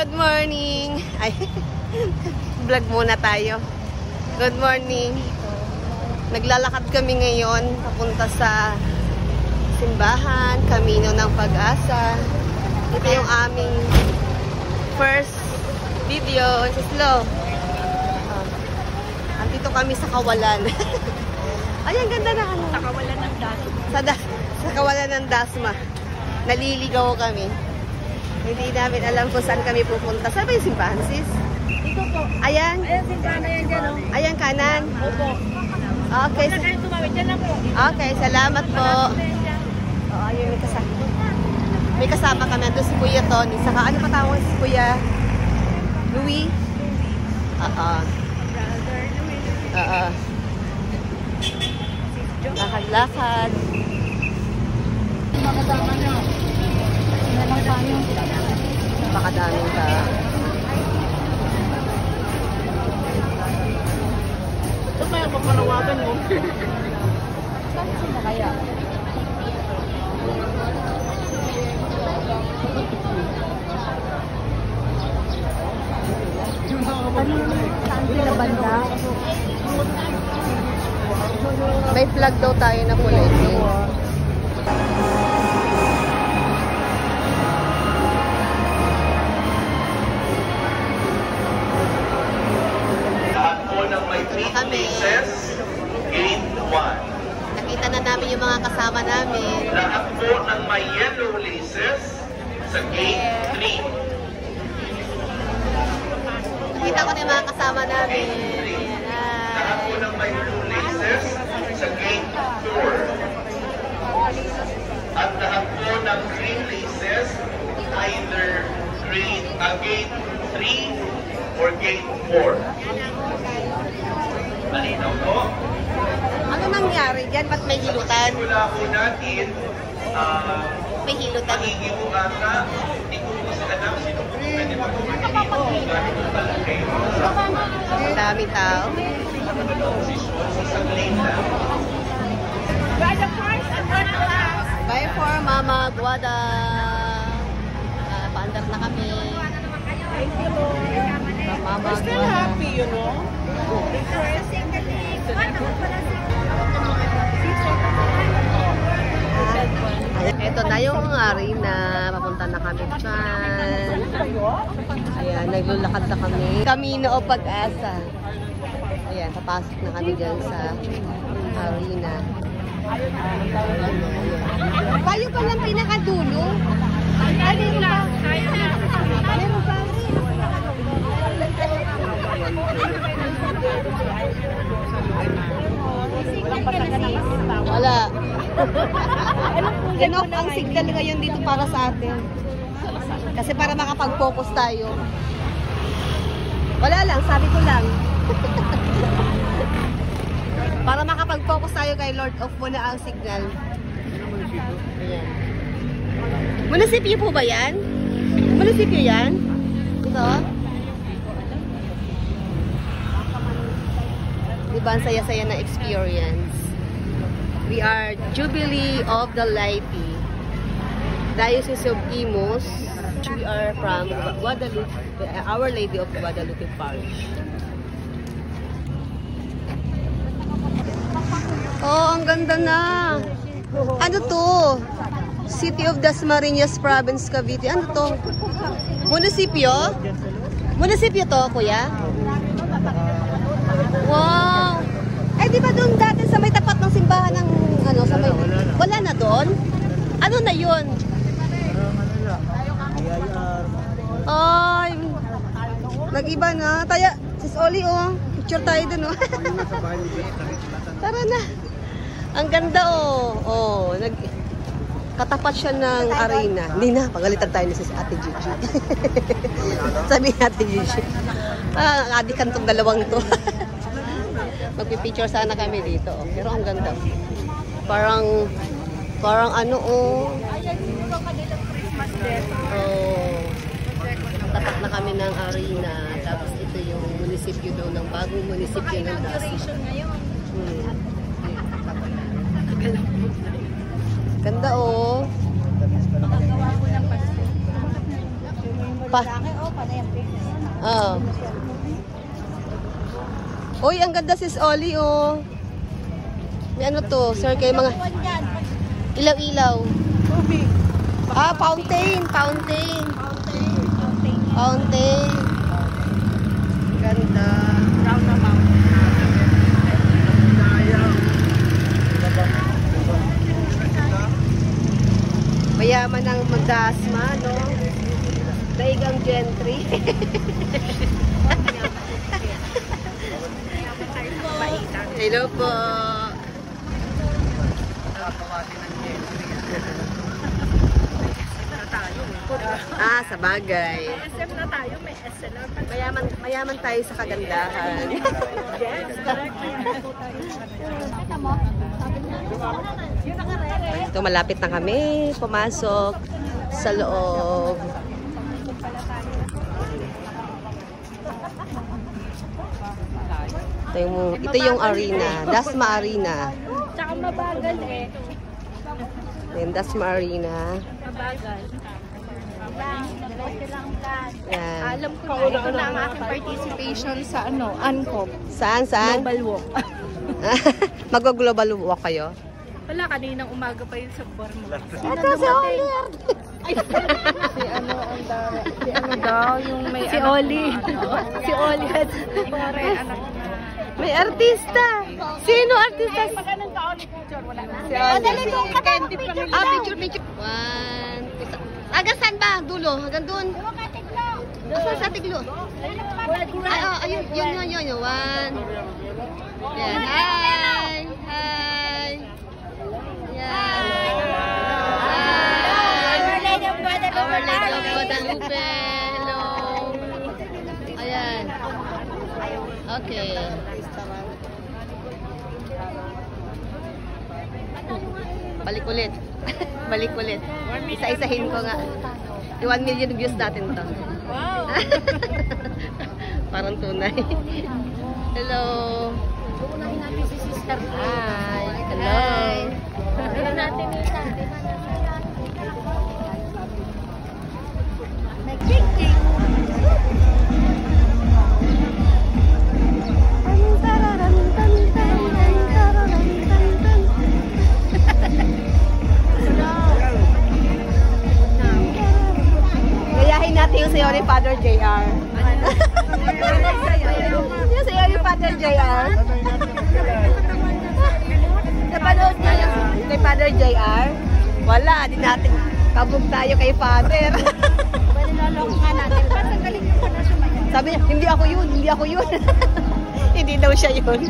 Good morning! Ay, vlog muna tayo. Good morning. Naglalakad kami ngayon papunta sa simbahan, Camino ng Pag-asa. Ito yung aming first video. It's slow. Andito kami sa Kawalan. Ay, ang ganda na ano. Sa Kawalan ng Dasma. Sa Kawalan ng Dasma. Naliligaw kami. Hindi namin alam kung saan kami pupunta. Saan ba yung simbahan, sis? Ito po. Ayan. Ayan, simbahan na yan dyan, oh. Ayan, kanan. Opo. Okay. Huwag na kayo tumawid. Dyan lang po. Okay, salamat po. Oh, ayun, may kasama. May kasama kami. Ito si Kuya Tony. Saka ano pa tawag si Kuya? Louie? Brother Louie. Lakad-lakad. Makasama nyo. Napakadaming ka. Ito kaya papalawagan mo. Saan sila kaya? Saan sila banda? May flag daw tayo na kulay green. Kami. Gate 1. Nakita na namin yung mga kasama namin. Lahat po ng may yellow laces sa Gate 3. Nakita ko na yung mga kasama namin. Lahat po ng may blue laces sa Gate 4. At lahat po ng green laces either Gate 3 or Gate 4. Malinaw po? Ano nangyari dyan? Ba't may hilutan? Wala po natin, May hilutan. magiging ata, hindi ko po sila alam sino po pwede mag-uwi dito, gano'n po kalaki. Ang daming tao. Sa lane lang. Bye for Mama Guada. Paandar na kami. Mama Guada. you know? Ito na yung arena. Papunta na kami dyan. Ayan, naglulakad na kami. Camino o Pag-asa. Ayan, papasok na kami dyan sa arena. Tayo pa lang pinakadulo. Ay, meron pa. Meron pa. Wala. Enough ang signal ngayon dito para sa atin. Kasi para makapag-focus tayo. Wala lang, sabi ko lang. Para makapag-focus tayo kay Lord of muna ang signal. Ayan. Munisipyo po ba yan? Munisipyo yan? Ito? Diba ang saya-saya na experience? We are Jubilee of the Leyte, Diocese of Imus. We are from Guadalupe, Our Lady of Guadalupe Parish. Oh, ang ganda na. Ano to? City of Dasmariñas Province, Cavite. Ano to? Munisipyo? Munisipyo to, kuya? Wow! Eh, di ba doon dati sa may tapat ng simbahan ng ano, sa may... Wala na doon? Ano na yun? Ay, nag-iba na. Taya, sis Oli, oh. Picture tayo dun, oh. Tara na. Ang ganda, oh. Oh, katapat siya ng arena. Hindi na, pagalitan tayo ni sis Ate Gigi. Sabi ni Ate Gigi. Adikan tong dalawang to. Magpipicture sana kami dito. Oh. Pero ang ganda. Parang ano, oh. Oh. Tapat na kami ng arena. Tapos ito yung munisipyo daw ng bagong munisipyo ng Dasma. Ganda, oh. Pa. Oo. Uy, ang ganda sis Oli, oh. May ano to, sir, kayo mga ilaw-ilaw. Ah, fountain. Ganda. Mayaman ang magdasma, no? Daigang gentry. Hello po. Ah, sa bagay. SM na tayo, may SLR. Mayaman tayo sa kagandahan. Ito, malapit na kami pumasok sa loob. Ito yung arena, Dasma Arena. Tsaka mabagal eh. Yung Dasma Arena. Mabagal. Yan. Alam ko na, ito na ang aking participation sa ANCOP. Saan? Global Walk. Mag-global walk kayo? Wala, kaninang umaga pa yun sa bar mo. Ito si Oliver. Si Oli. Si Oli at anak na. May artista. Sino artista? Magandang taon ni picture, wala na. Si Oli. Picture. One. Hanggang saan ba? Dulo? Hanggang doon? Saan sa Tiglo? Ay, oh, ayun. One. Yan. Hi. Yan. Our Lady of Guadalupe. Hello. Ayan. Okay. Balik ulit. Isa-isahin ko nga. 1 million views natin to. Wow! Parang tunay. Hello. natin si Sister. Hi. Hello. Tignan natin isa. Nag-ching-ching. Gayahin natin yung sayo ni Father JR. Yung sayo ni Father JR. Napanood niya yung kay Father JR? Wala, di natin. Kabog tayo kay Father. Niloloko nga natin. Ba't ang galing yung pala sumayaw? Sabi niya, hindi ako yun. Hindi daw siya yun.